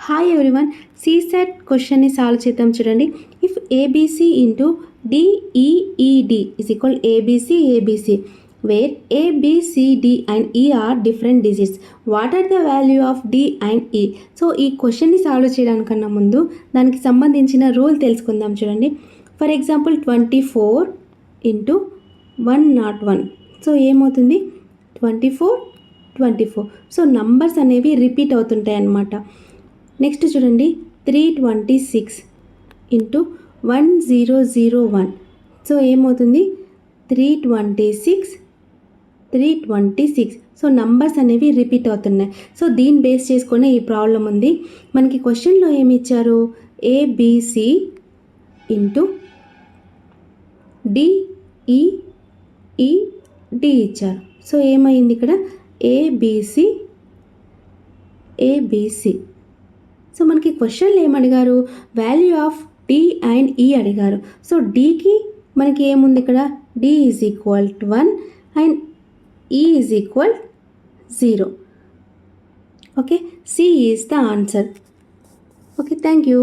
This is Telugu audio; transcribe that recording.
హాయ్ ఎవ్రీవన్, సీసెట్ క్వశ్చన్ని సాల్వ్ చేద్దాం చూడండి. If ABC into DEED is equal ABC where ABCD and E are different digits, what are the value of D and E? So ఈ క్వశ్చన్ని సాల్వ్ చేయడానికన్నా ముందు దానికి సంబంధించిన రూల్ తెలుసుకుందాం చూడండి. For example 24 into 101. సో ఏమవుతుంది? 24. సో నంబర్స్ అనేవి రిపీట్ అవుతుంటాయి అన్నమాట. నెక్స్ట్ చూడండి, 326 ఇంటూ 1001. సో ఏమవుతుంది? 326. సో నంబర్స్ అనేవి రిపీట్ అవుతున్నాయి. సో దీన్ని బేస్ చేసుకొని ఈ ప్రాబ్లం ఉంది. మనకి క్వశ్చన్లో ఏమి ఇచ్చారు? ఏబిసి ఇంటూ డిఈఈడి ఇచ్చారు. సో ఏమైంది ఇక్కడ? ఏబిసి. సో మనకి క్వశ్చన్లో ఏమడిగారు? Value of D and E అడిగారు. సో డికి మనకి ఏముంది ఇక్కడ? D is equal to 1 and E is equal 0. Okay, C is the answer. Okay, thank you.